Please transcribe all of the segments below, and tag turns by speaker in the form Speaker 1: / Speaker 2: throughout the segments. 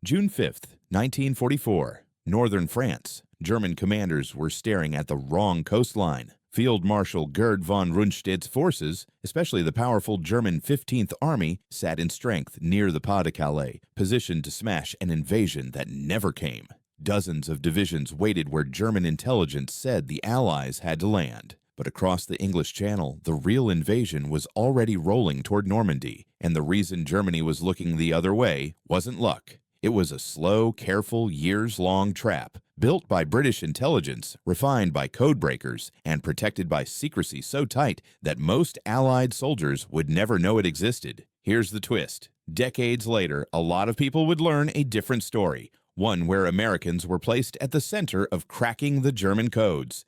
Speaker 1: June 5th, 1944. Northern France. German commanders were staring at the wrong coastline. Field Marshal Gerd von Rundstedt's forces, especially the powerful German 15th Army, sat in strength near the Pas-de-Calais, positioned to smash an invasion that never came. Dozens of divisions waited where German intelligence said the Allies had to land. But across the English Channel, the real invasion was already rolling toward Normandy, and the reason Germany was looking the other way wasn't luck. It was a slow, careful, years-long trap, built by British intelligence, refined by codebreakers, and protected by secrecy so tight that most Allied soldiers would never know it existed. Here's the twist. Decades later, a lot of people would learn a different story, one where Americans were placed at the center of cracking the German codes,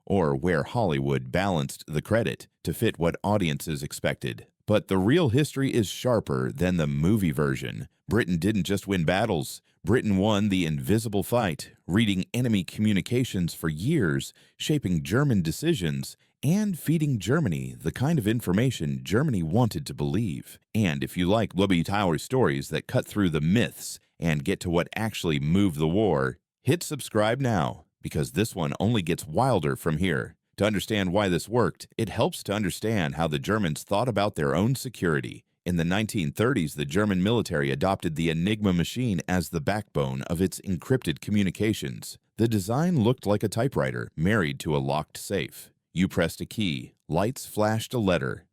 Speaker 1: or where Hollywood balanced the credit to fit what audiences expected. But the real history is sharper than the movie version. Britain didn't just win battles. Britain won the invisible fight, reading enemy communications for years, shaping German decisions, and feeding Germany the kind of information Germany wanted to believe. And if you like WWII stories that cut through the myths and get to what actually moved the war, hit subscribe now, because this one only gets wilder from here. To understand why this worked, it helps to understand how the Germans thought about their own security. In the 1930s, the German military adopted the Enigma machine as the backbone of its encrypted communications. The design looked like a typewriter married to a locked safe. You pressed a key, lights flashed a letter,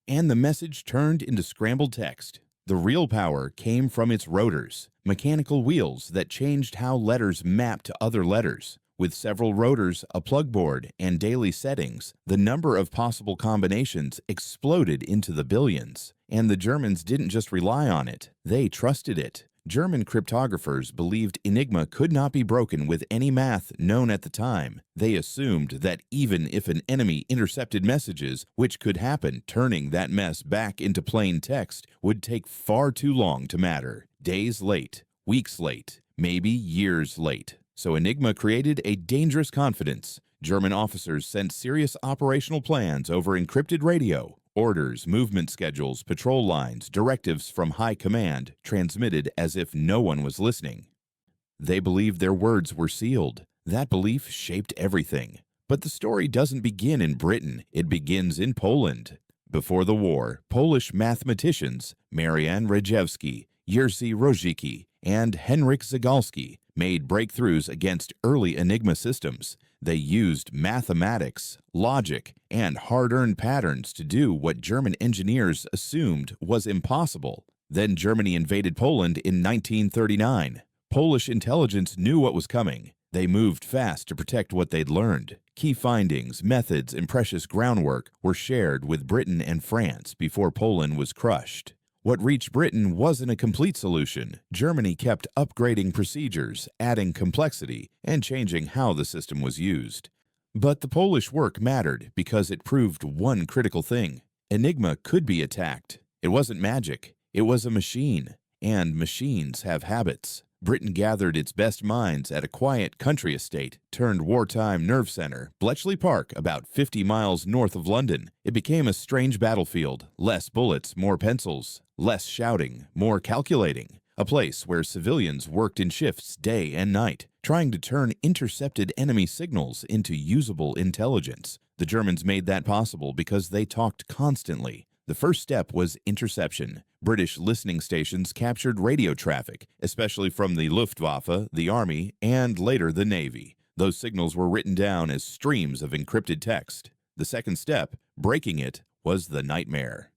Speaker 1: and the message turned into scrambled text. The real power came from its rotors, mechanical wheels that changed how letters mapped to other letters. With several rotors, a plug board, and daily settings, the number of possible combinations exploded into the billions. And the Germans didn't just rely on it, they trusted it. German cryptographers believed Enigma could not be broken with any math known at the time. They assumed that even if an enemy intercepted messages, which could happen, turning that mess back into plain text would take far too long to matter. Days late, weeks late, maybe years late. So Enigma created a dangerous confidence. German officers sent serious operational plans over encrypted radio. Orders, movement schedules, patrol lines, directives from high command, transmitted as if no one was listening. They believed their words were sealed. That belief shaped everything. But the story doesn't begin in Britain, it begins in Poland. Before the war, Polish mathematicians Marian Rejewski, Jerzy Rojicki, and Henryk Zagalski made breakthroughs against early Enigma systems. They used mathematics, logic, and hard-earned patterns to do what German engineers assumed was impossible. Then Germany invaded Poland in 1939. Polish intelligence knew what was coming. They moved fast to protect what they'd learned. Key findings, methods, and precious groundwork were shared with Britain and France before Poland was crushed. What reached Britain wasn't a complete solution. Germany kept upgrading procedures, adding complexity, and changing how the system was used. But the Polish work mattered because it proved one critical thing. Enigma could be attacked. It wasn't magic. It was a machine. And machines have habits. Britain gathered its best minds at a quiet country estate turned wartime nerve center, Bletchley Park, about 50 miles north of London. It became a strange battlefield. Less bullets, more pencils. Less shouting, more calculating. A place where civilians worked in shifts day and night, trying to turn intercepted enemy signals into usable intelligence. The Germans made that possible because they talked constantly. The first step was interception. British listening stations captured radio traffic, especially from the Luftwaffe, the Army, and later the Navy. Those signals were written down as streams of encrypted text. The second step, breaking it, was the nightmare.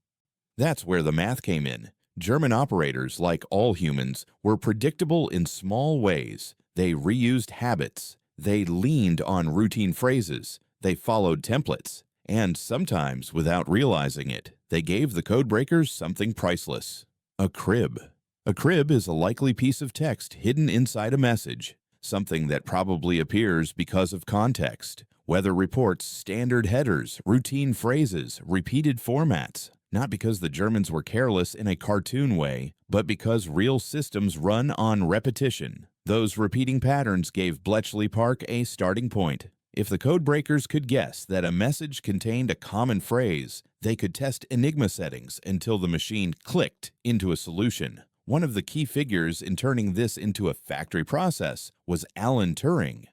Speaker 1: That's where the math came in. German operators, like all humans, were predictable in small ways. They reused habits. They leaned on routine phrases. They followed templates. And sometimes, without realizing it, they gave the codebreakers something priceless: a crib. A crib is a likely piece of text hidden inside a message, something that probably appears because of context. Weather reports, standard headers, routine phrases, repeated formats. Not because the Germans were careless in a cartoon way, but because real systems run on repetition. Those repeating patterns gave Bletchley Park a starting point. If the codebreakers could guess that a message contained a common phrase, they could test Enigma settings until the machine clicked into a solution. One of the key figures in turning this into a factory process was Alan Turing,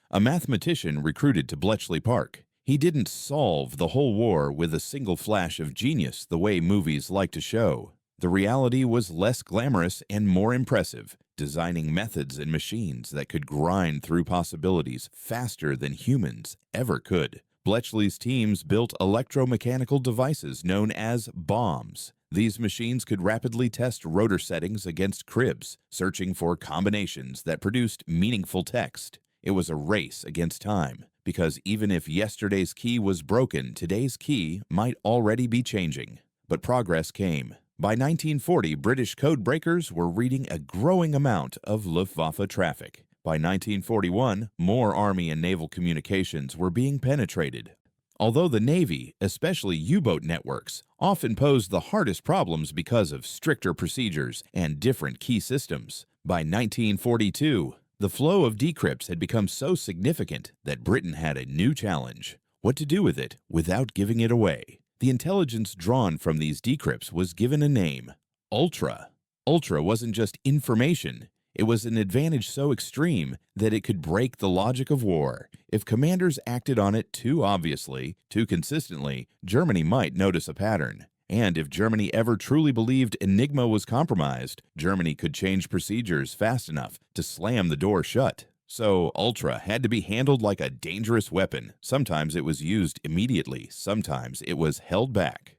Speaker 1: a mathematician recruited to Bletchley Park. He didn't solve the whole war with a single flash of genius the way movies like to show. The reality was less glamorous and more impressive, designing methods and machines that could grind through possibilities faster than humans ever could. Bletchley's teams built electromechanical devices known as bombs. These machines could rapidly test rotor settings against cribs, searching for combinations that produced meaningful text. It was a race against time, because even if yesterday's key was broken, today's key might already be changing. But progress came. By 1940, British codebreakers were reading a growing amount of Luftwaffe traffic. By 1941, more Army and naval communications were being penetrated. Although the Navy, especially U-boat networks, often posed the hardest problems because of stricter procedures and different key systems, by 1942, the flow of decrypts had become so significant that Britain had a new challenge: what to do with it without giving it away. The intelligence drawn from these decrypts was given a name: Ultra. Ultra wasn't just information. It was an advantage so extreme that it could break the logic of war. If commanders acted on it too obviously, too consistently, Germany might notice a pattern. And if Germany ever truly believed Enigma was compromised, Germany could change procedures fast enough to slam the door shut. So Ultra had to be handled like a dangerous weapon. Sometimes it was used immediately, sometimes it was held back.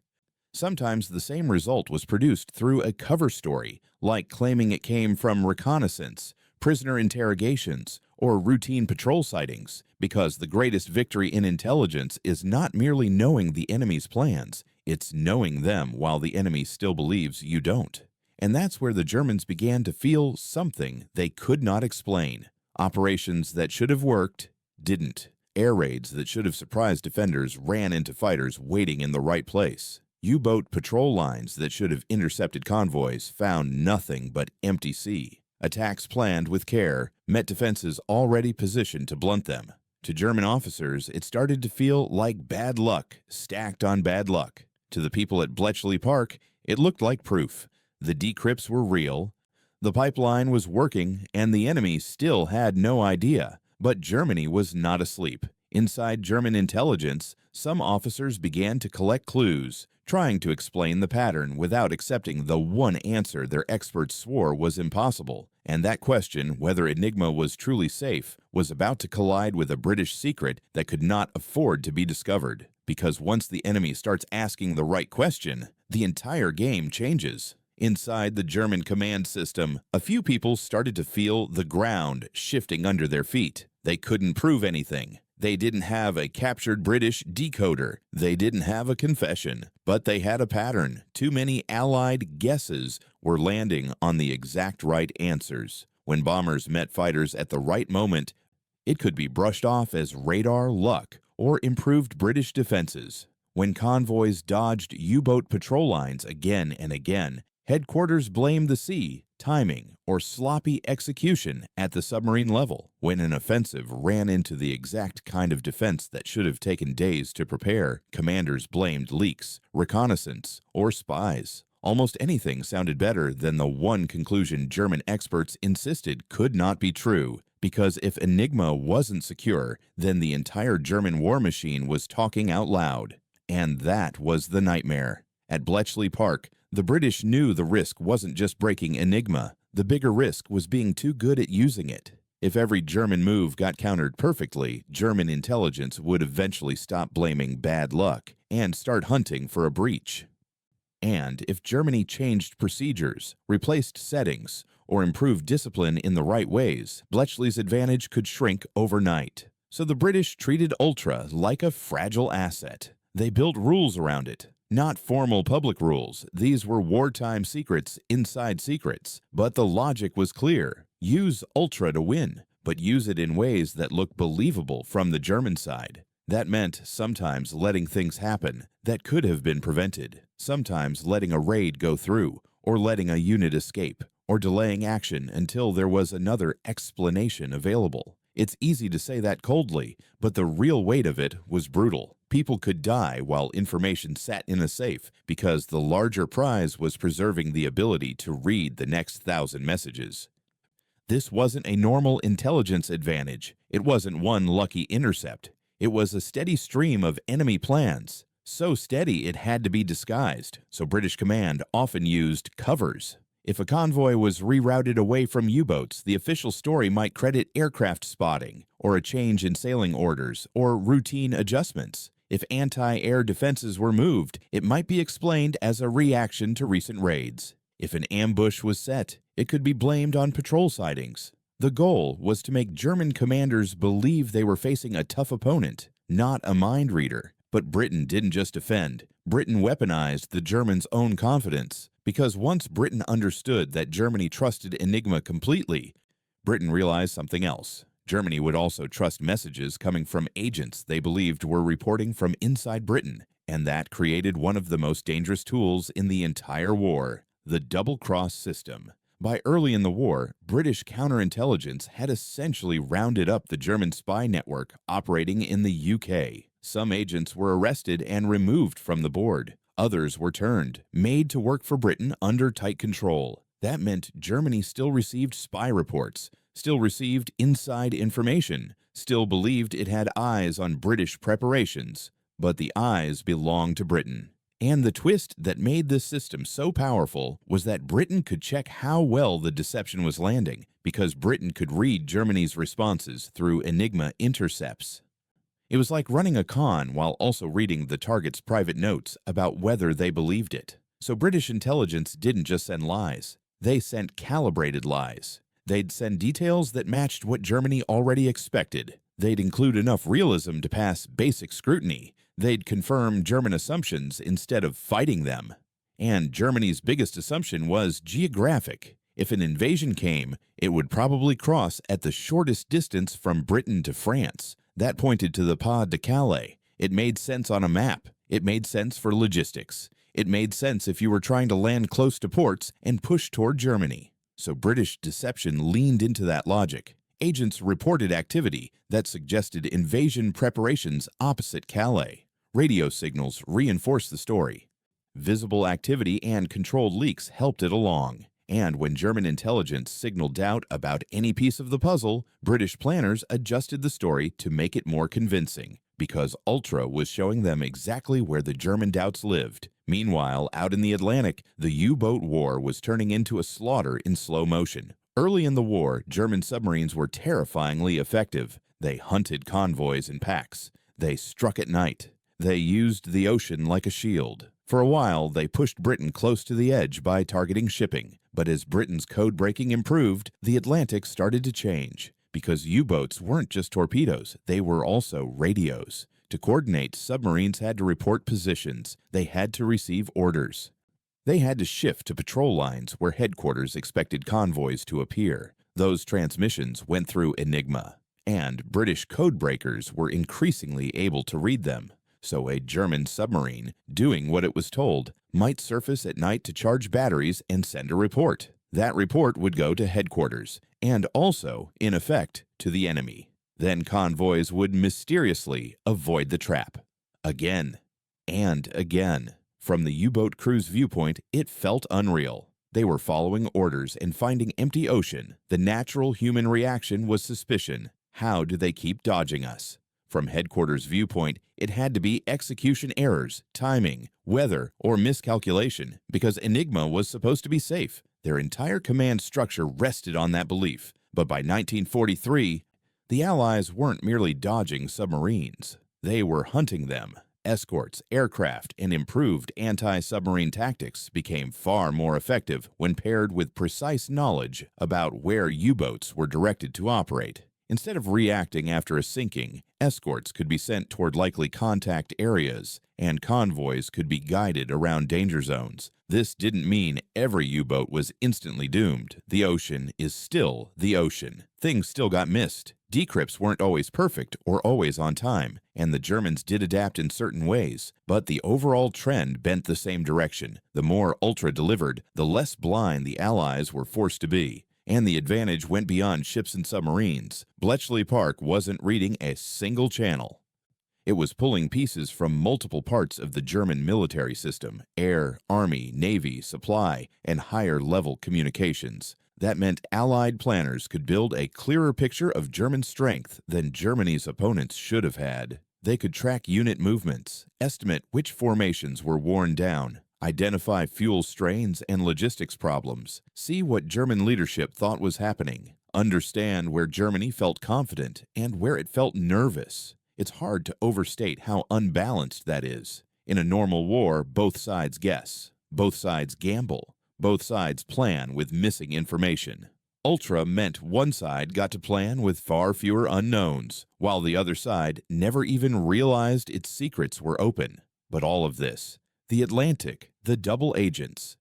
Speaker 1: Sometimes the same result was produced through a cover story, like claiming it came from reconnaissance, prisoner interrogations, or routine patrol sightings, because the greatest victory in intelligence is not merely knowing the enemy's plans, it's knowing them while the enemy still believes you don't. And that's where the Germans began to feel something they could not explain. Operations that should have worked didn't. Air raids that should have surprised defenders ran into fighters waiting in the right place. U-boat patrol lines that should have intercepted convoys found nothing but empty sea. Attacks planned with care met defenses already positioned to blunt them. To German officers, it started to feel like bad luck stacked on bad luck. To the people at Bletchley Park, it looked like proof. The decrypts were real, the pipeline was working, and the enemy still had no idea. But Germany was not asleep. Inside German intelligence, some officers began to collect clues, trying to explain the pattern without accepting the one answer their experts swore was impossible. And that question, whether Enigma was truly safe, was about to collide with a British secret that could not afford to be discovered. Because once the enemy starts asking the right question, the entire game changes. Inside the German command system, a few people started to feel the ground shifting under their feet. They couldn't prove anything. They didn't have a captured British decoder. They didn't have a confession. But they had a pattern. Too many Allied guesses were landing on the exact right answers. When bombers met fighters at the right moment, it could be brushed off as radar luck or improved British defenses. When convoys dodged U-boat patrol lines again and again, headquarters blamed the sea, timing, or sloppy execution at the submarine level. When an offensive ran into the exact kind of defense that should have taken days to prepare, commanders blamed leaks, reconnaissance, or spies. Almost anything sounded better than the one conclusion German experts insisted could not be true, because if Enigma wasn't secure, then the entire German war machine was talking out loud. And that was the nightmare. At Bletchley Park, the British knew the risk wasn't just breaking Enigma. The bigger risk was being too good at using it. If every German move got countered perfectly, German intelligence would eventually stop blaming bad luck and start hunting for a breach. And if Germany changed procedures, replaced settings, or improved discipline in the right ways, Bletchley's advantage could shrink overnight. So the British treated Ultra like a fragile asset. They built rules around it. Not formal public rules. These were wartime secrets inside secrets. But the logic was clear. Use Ultra to win, but use it in ways that look believable from the German side. That meant sometimes letting things happen that could have been prevented, sometimes letting a raid go through, or letting a unit escape, or delaying action until there was another explanation available. It's easy to say that coldly, but the real weight of it was brutal. People could die while information sat in a safe because the larger prize was preserving the ability to read the next 1,000 messages. This wasn't a normal intelligence advantage. It wasn't one lucky intercept. It was a steady stream of enemy plans. So steady it had to be disguised, so British command often used covers. If a convoy was rerouted away from U-boats, the official story might credit aircraft spotting, or a change in sailing orders, or routine adjustments. If anti-air defenses were moved, it might be explained as a reaction to recent raids. If an ambush was set, it could be blamed on patrol sightings. The goal was to make German commanders believe they were facing a tough opponent, not a mind reader. But Britain didn't just defend. Britain weaponized the Germans' own confidence. Because once Britain understood that Germany trusted Enigma completely, Britain realized something else. Germany would also trust messages coming from agents they believed were reporting from inside Britain, and that created one of the most dangerous tools in the entire war, the double-cross system. By early in the war, British counterintelligence had essentially rounded up the German spy network operating in the UK. Some agents were arrested and removed from the board. Others were turned, made to work for Britain under tight control. That meant Germany still received spy reports, still received inside information, still believed it had eyes on British preparations. But the eyes belonged to Britain. And the twist that made this system so powerful was that Britain could check how well the deception was landing, because Britain could read Germany's responses through Enigma intercepts. It was like running a con while also reading the target's private notes about whether they believed it. So British intelligence didn't just send lies. They sent calibrated lies. They'd send details that matched what Germany already expected. They'd include enough realism to pass basic scrutiny. They'd confirm German assumptions instead of fighting them. And Germany's biggest assumption was geographic. If an invasion came, it would probably cross at the shortest distance from Britain to France. That pointed to the Pas-de-Calais. It made sense on a map. It made sense for logistics. It made sense if you were trying to land close to ports and push toward Germany. So British deception leaned into that logic. Agents reported activity that suggested invasion preparations opposite Calais. Radio signals reinforced the story. Visible activity and controlled leaks helped it along. And when German intelligence signaled doubt about any piece of the puzzle, British planners adjusted the story to make it more convincing, because Ultra was showing them exactly where the German doubts lived. Meanwhile, out in the Atlantic, the U-boat war was turning into a slaughter in slow motion. Early in the war, German submarines were terrifyingly effective. They hunted convoys in packs. They struck at night. They used the ocean like a shield. For a while, they pushed Britain close to the edge by targeting shipping. But as Britain's code breaking improved, the Atlantic started to change. Because U-boats weren't just torpedoes, they were also radios. To coordinate, submarines had to report positions. They had to receive orders. They had to shift to patrol lines where headquarters expected convoys to appear. Those transmissions went through Enigma, and British codebreakers were increasingly able to read them. So a German submarine, doing what it was told, might surface at night to charge batteries and send a report. That report would go to headquarters, and also, in effect, to the enemy. Then convoys would mysteriously avoid the trap. Again and again. From the U-boat crew's viewpoint, it felt unreal. They were following orders and finding empty ocean. The natural human reaction was suspicion. How do they keep dodging us? From headquarters' viewpoint, it had to be execution errors, timing, weather, or miscalculation, because Enigma was supposed to be safe. Their entire command structure rested on that belief. But by 1943, the Allies weren't merely dodging submarines. They were hunting them. Escorts, aircraft, and improved anti-submarine tactics became far more effective when paired with precise knowledge about where U-boats were directed to operate. Instead of reacting after a sinking, escorts could be sent toward likely contact areas, and convoys could be guided around danger zones. This didn't mean every U-boat was instantly doomed. The ocean is still the ocean. Things still got missed. Decrypts weren't always perfect or always on time, and the Germans did adapt in certain ways, but the overall trend bent the same direction. The more Ultra delivered, the less blind the Allies were forced to be. And the advantage went beyond ships and submarines. Bletchley Park wasn't reading a single channel. It was pulling pieces from multiple parts of the German military system: air, army, navy, supply, and higher-level communications. That meant Allied planners could build a clearer picture of German strength than Germany's opponents should have had. They could track unit movements, estimate which formations were worn down, identify fuel strains and logistics problems, see what German leadership thought was happening, understand where Germany felt confident and where it felt nervous. It's hard to overstate how unbalanced that is. In a normal war, both sides guess, both sides gamble, both sides plan with missing information. Ultra meant one side got to plan with far fewer unknowns, while the other side never even realized its secrets were open. But all of this, the Atlantic, the double agents,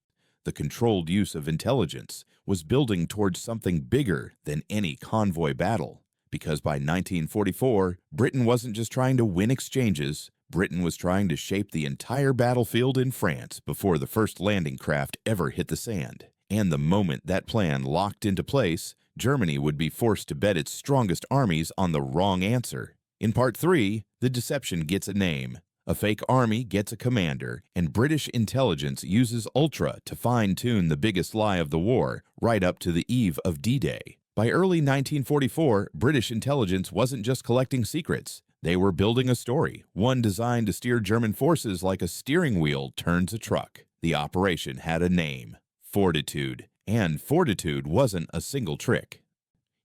Speaker 1: the controlled use of intelligence, was building towards something bigger than any convoy battle. Because by 1944, Britain wasn't just trying to win exchanges, Britain was trying to shape the entire battlefield in France before the first landing craft ever hit the sand. And the moment that plan locked into place, Germany would be forced to bet its strongest armies on the wrong answer. In Part 3, the deception gets a name. A fake army gets a commander, and British intelligence uses Ultra to fine-tune the biggest lie of the war right up to the eve of D-Day. By early 1944, British intelligence wasn't just collecting secrets. They were building a story, one designed to steer German forces like a steering wheel turns a truck. The operation had a name: Fortitude. And Fortitude wasn't a single trick.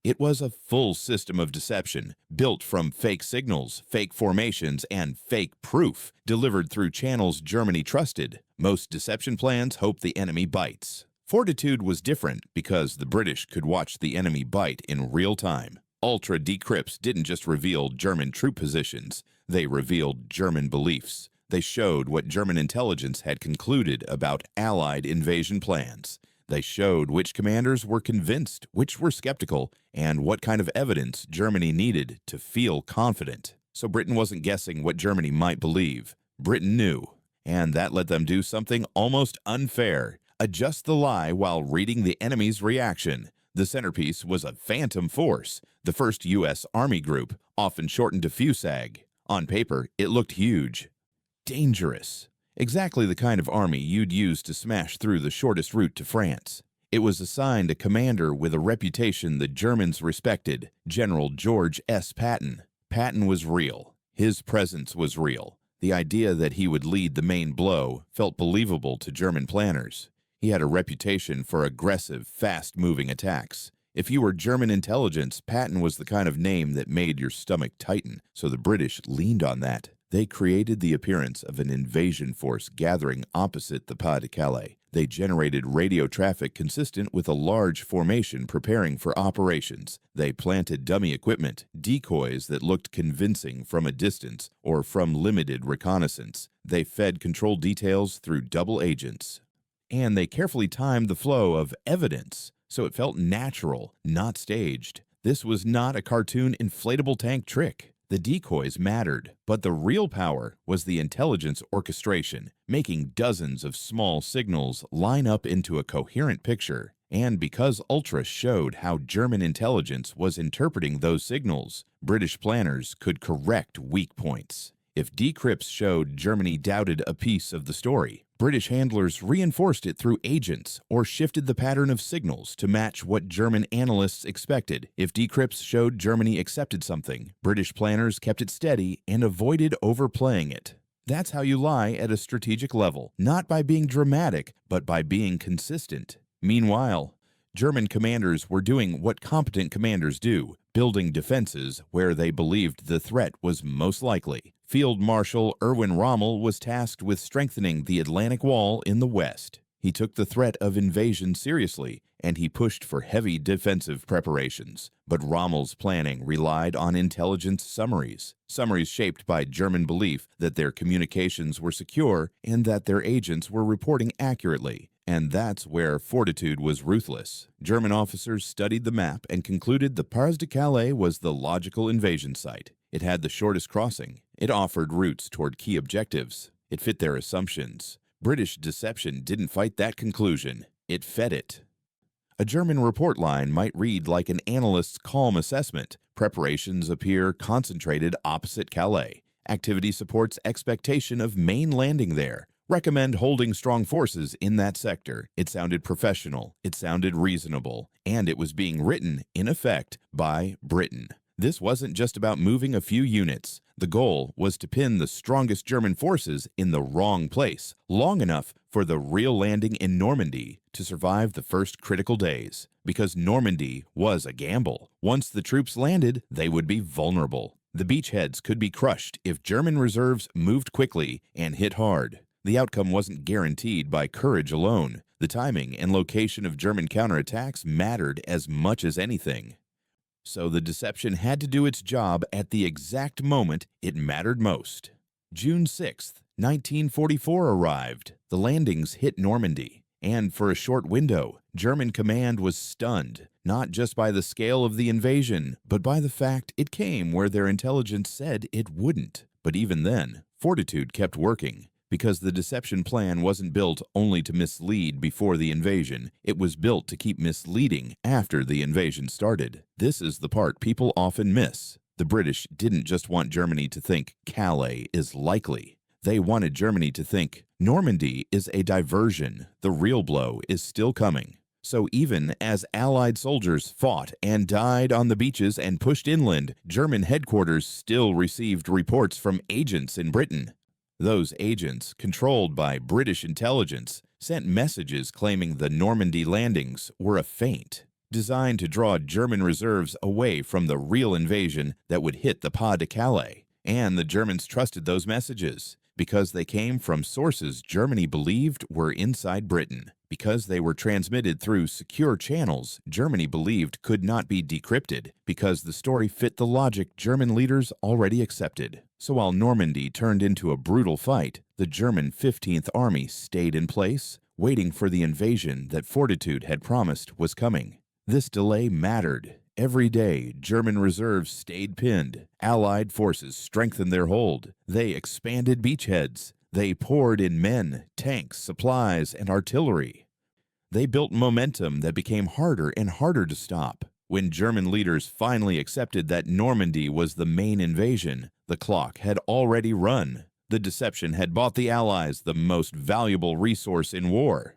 Speaker 1: It was a full system of deception, built from fake signals, fake formations, and fake proof, delivered through channels Germany trusted. Most deception plans hope the enemy bites. Fortitude was different because the British could watch the enemy bite in real time. Ultra decrypts didn't just reveal German troop positions, they revealed German beliefs. They showed what German intelligence had concluded about Allied invasion plans. They showed which commanders were convinced, which were skeptical, and what kind of evidence Germany needed to feel confident. So Britain wasn't guessing what Germany might believe. Britain knew, and that let them do something almost unfair: adjust the lie while reading the enemy's reaction. The centerpiece was a phantom force, the first U.S. Army group, often shortened to FUSAG. On paper, it looked huge. Dangerous. Exactly the kind of army you'd use to smash through the shortest route to France. It was assigned a commander with a reputation the Germans respected: General George S. Patton. Patton was real. His presence was real. The idea that he would lead the main blow felt believable to German planners. He had a reputation for aggressive, fast-moving attacks. If you were German intelligence, Patton was the kind of name that made your stomach tighten, so the British leaned on that. They created the appearance of an invasion force gathering opposite the Pas-de-Calais. They generated radio traffic consistent with a large formation preparing for operations. They planted dummy equipment, decoys that looked convincing from a distance or from limited reconnaissance. They fed control details through double agents. And they carefully timed the flow of evidence so it felt natural, not staged. This was not a cartoon inflatable tank trick. The decoys mattered, but the real power was the intelligence orchestration, making dozens of small signals line up into a coherent picture. And because Ultra showed how German intelligence was interpreting those signals, British planners could correct weak points. If decrypts showed Germany doubted a piece of the story, British handlers reinforced it through agents or shifted the pattern of signals to match what German analysts expected. If decrypts showed Germany accepted something, British planners kept it steady and avoided overplaying it. That's how you lie at a strategic level, not by being dramatic, but by being consistent. Meanwhile, German commanders were doing what competent commanders do, building defenses where they believed the threat was most likely. Field Marshal Erwin Rommel was tasked with strengthening the Atlantic Wall in the west. He took the threat of invasion seriously, and he pushed for heavy defensive preparations. But Rommel's planning relied on intelligence summaries shaped by German belief that their communications were secure and that their agents were reporting accurately. And that's where Fortitude was ruthless. German officers studied the map and concluded the Pas-de-Calais was the logical invasion site. It had the shortest crossing. It offered routes toward key objectives. It fit their assumptions. British deception didn't fight that conclusion. It fed it. A German report line might read like an analyst's calm assessment. Preparations appear concentrated opposite Calais. Activity supports expectation of main landing there. Recommend holding strong forces in that sector. It sounded professional, it sounded reasonable, and it was being written, in effect, by Britain. This wasn't just about moving a few units. The goal was to pin the strongest German forces in the wrong place, long enough for the real landing in Normandy to survive the first critical days. Because Normandy was a gamble. Once the troops landed, they would be vulnerable. The beachheads could be crushed if German reserves moved quickly and hit hard. The outcome wasn't guaranteed by courage alone. The timing and location of German counterattacks mattered as much as anything. So the deception had to do its job at the exact moment it mattered most. June 6, 1944 arrived. The landings hit Normandy. And for a short window, German command was stunned, not just by the scale of the invasion, but by the fact it came where their intelligence said it wouldn't. But even then, Fortitude kept working. Because the deception plan wasn't built only to mislead before the invasion, it was built to keep misleading after the invasion started. This is the part people often miss. The British didn't just want Germany to think Calais is likely. They wanted Germany to think Normandy is a diversion. The real blow is still coming. So even as Allied soldiers fought and died on the beaches and pushed inland, German headquarters still received reports from agents in Britain. Those agents, controlled by British intelligence, sent messages claiming the Normandy landings were a feint, designed to draw German reserves away from the real invasion that would hit the Pas-de-Calais. And the Germans trusted those messages because they came from sources Germany believed were inside Britain. Because they were transmitted through secure channels Germany believed could not be decrypted, because the story fit the logic German leaders already accepted. So while Normandy turned into a brutal fight, the German 15th Army stayed in place, waiting for the invasion that Fortitude had promised was coming. This delay mattered. Every day, German reserves stayed pinned. Allied forces strengthened their hold. They expanded beachheads. They poured in men, tanks, supplies, and artillery. They built momentum that became harder and harder to stop. When German leaders finally accepted that Normandy was the main invasion, the clock had already run. The deception had bought the Allies the most valuable resource in war: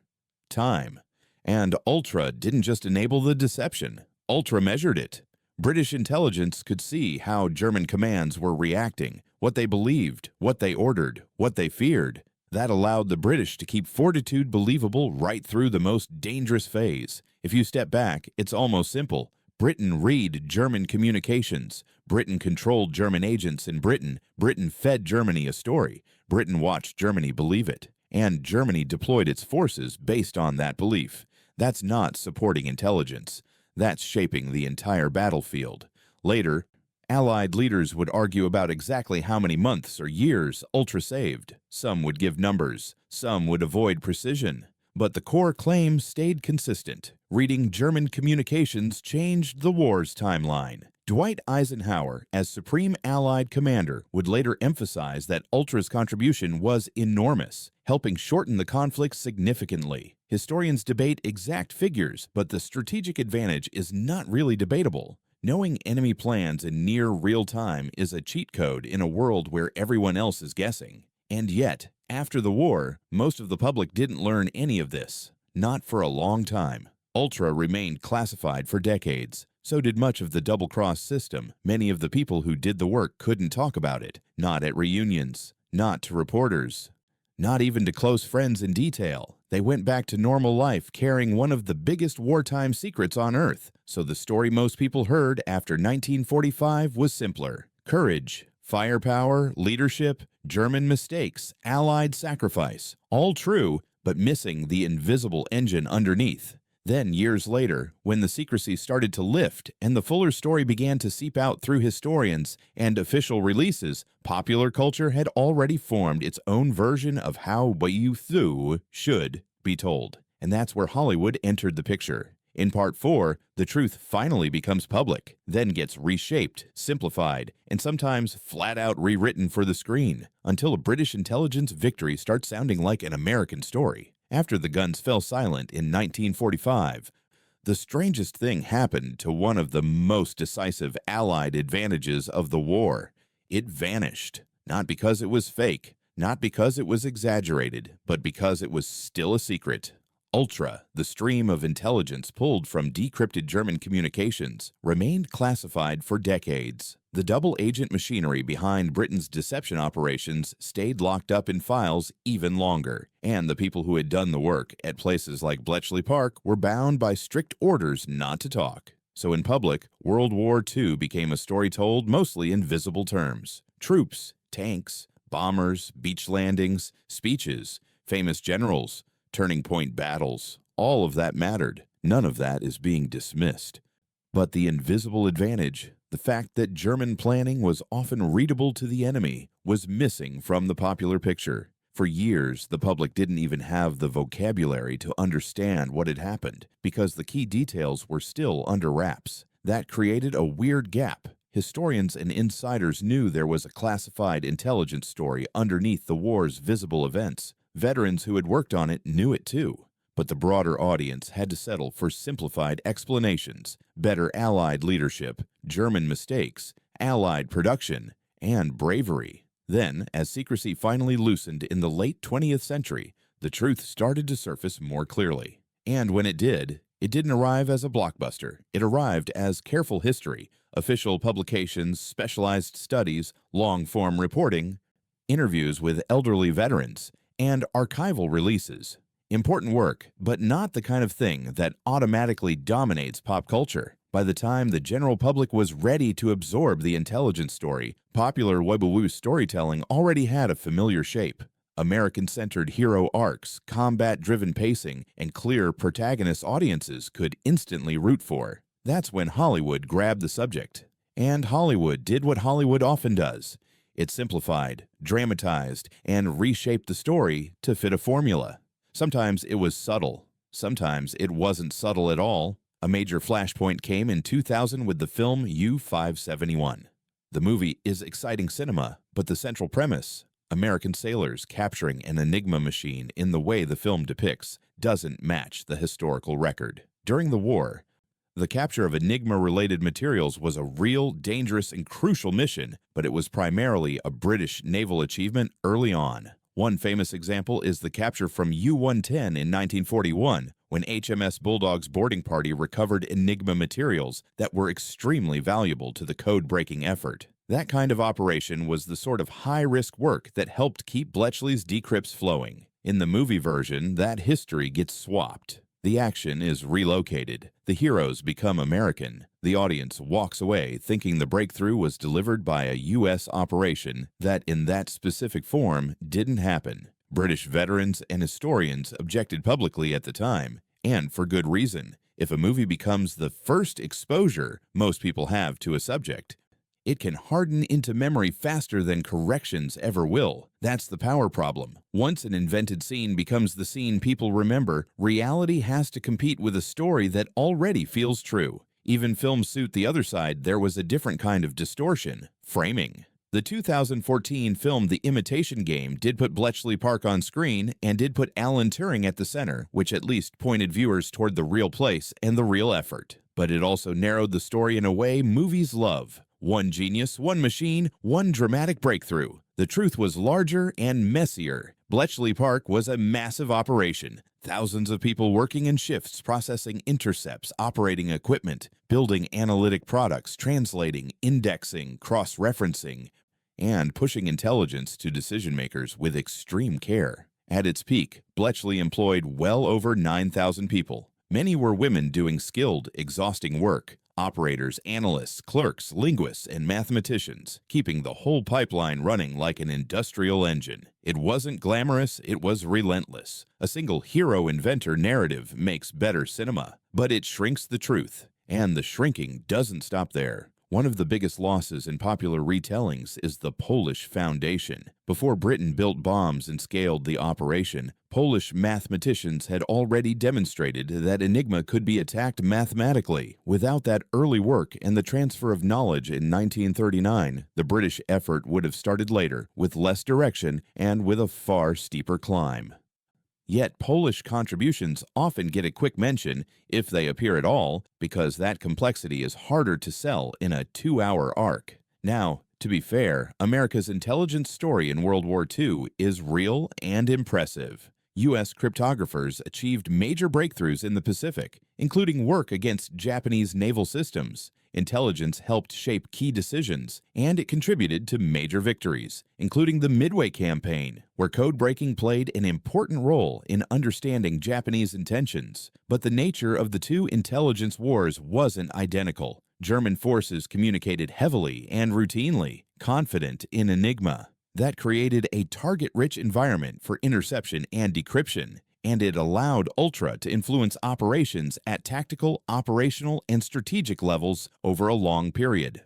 Speaker 1: time. And Ultra didn't just enable the deception, Ultra measured it. British intelligence could see how German commands were reacting, what they believed, what they ordered, what they feared. That allowed the British to keep Fortitude believable right through the most dangerous phase. If you step back, it's almost simple. Britain read German communications. Britain controlled German agents in Britain. Britain fed Germany a story. Britain watched Germany believe it. And Germany deployed its forces based on that belief. That's not supporting intelligence. That's shaping the entire battlefield. Later, Allied leaders would argue about exactly how many months or years Ultra saved. Some would give numbers. Some would avoid precision. But the core claim stayed consistent. Reading German communications changed the war's timeline. Dwight Eisenhower, as Supreme Allied Commander, would later emphasize that Ultra's contribution was enormous, helping shorten the conflict significantly. Historians debate exact figures, but the strategic advantage is not really debatable. Knowing enemy plans in near real time is a cheat code in a world where everyone else is guessing. And yet, after the war, most of the public didn't learn any of this. Not for a long time. Ultra remained classified for decades. So did much of the double-cross system. Many of the people who did the work couldn't talk about it. Not at reunions. Not to reporters. Not even to close friends in detail. They went back to normal life carrying one of the biggest wartime secrets on Earth. So the story most people heard after 1945 was simpler. Courage, firepower, leadership, German mistakes, Allied sacrifice. All true, but missing the invisible engine underneath. Then, years later, when the secrecy started to lift and the fuller story began to seep out through historians and official releases, popular culture had already formed its own version of how WWII should be told. And that's where Hollywood entered the picture. In Part 4, the truth finally becomes public, then gets reshaped, simplified, and sometimes flat-out rewritten for the screen, until a British intelligence victory starts sounding like an American story. After the guns fell silent in 1945, the strangest thing happened to one of the most decisive Allied advantages of the war. It vanished. Not because it was fake, not because it was exaggerated, but because it was still a secret. Ultra, the stream of intelligence pulled from decrypted German communications, remained classified for decades. The double-agent machinery behind Britain's deception operations stayed locked up in files even longer, and the people who had done the work at places like Bletchley Park were bound by strict orders not to talk. So in public, World War II became a story told mostly in visible terms. Troops, tanks, bombers, beach landings, speeches, famous generals, turning point battles, all of that mattered. None of that is being dismissed. But the invisible advantage, the fact that German planning was often readable to the enemy, was missing from the popular picture. For years, the public didn't even have the vocabulary to understand what had happened because the key details were still under wraps. That created a weird gap. Historians and insiders knew there was a classified intelligence story underneath the war's visible events. Veterans who had worked on it knew it too. But the broader audience had to settle for simplified explanations, better Allied leadership, German mistakes, Allied production, and bravery. Then, as secrecy finally loosened in the late 20th century, the truth started to surface more clearly. And when it didn't arrive as a blockbuster. It arrived as careful history, official publications, specialized studies, long-form reporting, interviews with elderly veterans, and archival releases. Important work, but not the kind of thing that automatically dominates pop culture. By the time the general public was ready to absorb the intelligence story, popular WWII storytelling already had a familiar shape. American-centered hero arcs, combat-driven pacing, and clear protagonist audiences could instantly root for. That's when Hollywood grabbed the subject. And Hollywood did what Hollywood often does. It simplified, dramatized, and reshaped the story to fit a formula. Sometimes it was subtle. Sometimes it wasn't subtle at all. A major flashpoint came in 2000 with the film U-571. The movie is exciting cinema, but the central premise, American sailors capturing an Enigma machine in the way the film depicts, doesn't match the historical record. During the war, the capture of Enigma-related materials was a real, dangerous, and crucial mission, but it was primarily a British naval achievement early on. One famous example is the capture from U-110 in 1941, when HMS Bulldog's boarding party recovered Enigma materials that were extremely valuable to the code-breaking effort. That kind of operation was the sort of high-risk work that helped keep Bletchley's decrypts flowing. In the movie version, that history gets swapped. The action is relocated. The heroes become American. The audience walks away thinking the breakthrough was delivered by a U.S. operation that, in that specific form, didn't happen. British veterans and historians objected publicly at the time, and for good reason. If a movie becomes the first exposure most people have to a subject, it can harden into memory faster than corrections ever will. That's the power problem. Once an invented scene becomes the scene people remember, reality has to compete with a story that already feels true. Even films suit the other side, there was a different kind of distortion: framing. The 2014 film The Imitation Game did put Bletchley Park on screen and did put Alan Turing at the center, which at least pointed viewers toward the real place and the real effort. But it also narrowed the story in a way movies love. One genius, one machine, one dramatic breakthrough. The truth was larger and messier. Bletchley Park was a massive operation. Thousands of people working in shifts, processing intercepts, operating equipment, building analytic products, translating, indexing, cross-referencing, and pushing intelligence to decision-makers with extreme care. At its peak, Bletchley employed well over 9,000 people. Many were women doing skilled, exhausting work. Operators, analysts, clerks, linguists, and mathematicians, keeping the whole pipeline running like an industrial engine. It wasn't glamorous, it was relentless. A single hero inventor narrative makes better cinema, but it shrinks the truth. And the shrinking doesn't stop there. One of the biggest losses in popular retellings is the Polish Foundation. Before Britain built bombs and scaled the operation, Polish mathematicians had already demonstrated that Enigma could be attacked mathematically. Without that early work and the transfer of knowledge in 1939, the British effort would have started later, with less direction and with a far steeper climb. Yet Polish contributions often get a quick mention, if they appear at all, because that complexity is harder to sell in a 2-hour arc. Now, To be fair, America's intelligence story in World War II is real and impressive. U.S. cryptographers achieved major breakthroughs in the Pacific, including work against Japanese naval systems. Intelligence helped shape key decisions, and it contributed to major victories, including the Midway Campaign, where code-breaking played an important role in understanding Japanese intentions. But the nature of the two intelligence wars wasn't identical. German forces communicated heavily and routinely, confident in Enigma. That created a target-rich environment for interception and decryption, and it allowed Ultra to influence operations at tactical, operational, and strategic levels over a long period.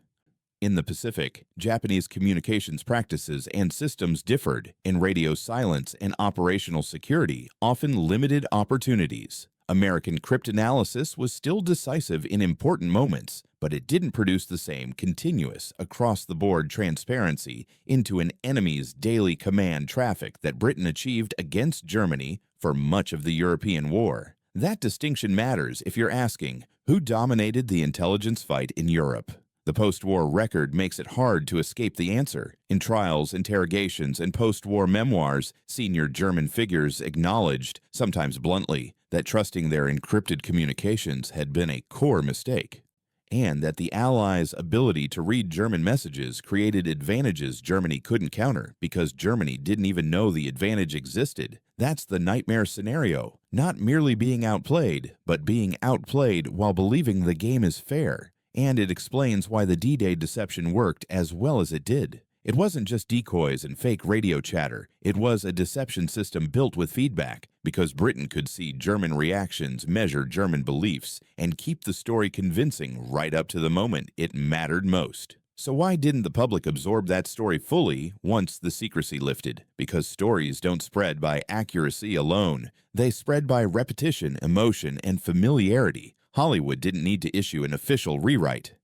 Speaker 1: In the Pacific, Japanese communications practices and systems differed, and radio silence and operational security often limited opportunities. American cryptanalysis was still decisive in important moments, but it didn't produce the same continuous, across-the-board transparency into an enemy's daily command traffic that Britain achieved against Germany for much of the European war. That distinction matters if you're asking, who dominated the intelligence fight in Europe? The post-war record makes it hard to escape the answer. In trials, interrogations, and post-war memoirs, senior German figures acknowledged, sometimes bluntly, that trusting their encrypted communications had been a core mistake, and that the Allies' ability to read German messages created advantages Germany couldn't counter because Germany didn't even know the advantage existed. That's the nightmare scenario, not merely being outplayed, but being outplayed while believing the game is fair. And it explains why the D-Day deception worked as well as it did. It wasn't just decoys and fake radio chatter. It was a deception system built with feedback, because Britain could see German reactions, measure German beliefs, and keep the story convincing right up to the moment it mattered most. So why didn't the public absorb that story fully once the secrecy lifted? Because stories don't spread by accuracy alone. They spread by repetition, emotion, and familiarity. Hollywood didn't need to issue an official rewrite.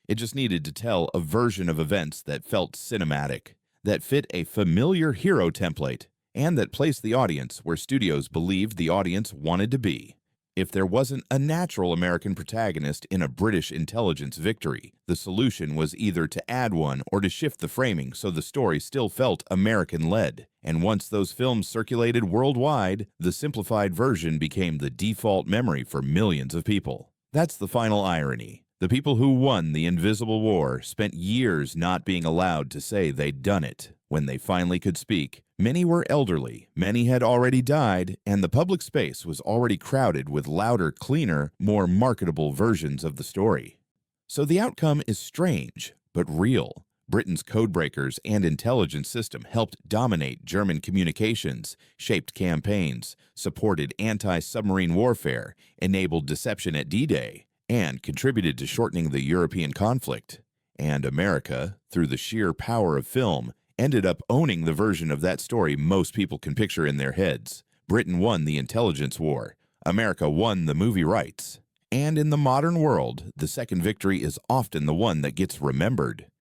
Speaker 1: It just needed to tell a version of events that felt cinematic, that fit a familiar hero template, and that placed the audience where studios believed the audience wanted to be. If there wasn't a natural American protagonist in a British intelligence victory, the solution was either to add one or to shift the framing so the story still felt American-led. And once those films circulated worldwide, the simplified version became the default memory for millions of people. That's the final irony. The people who won the Invisible War spent years not being allowed to say they'd done it. When they finally could speak, many were elderly, many had already died, and the public space was already crowded with louder, cleaner, more marketable versions of the story. So the outcome is strange, but real. Britain's codebreakers and intelligence system helped dominate German communications, shaped campaigns, supported anti-submarine warfare, enabled deception at D-Day, and contributed to shortening the European conflict. And America, through the sheer power of film, ended up owning the version of that story most people can picture in their heads. Britain won the intelligence war. America won the movie rights. And in the modern world, the second victory is often the one that gets remembered.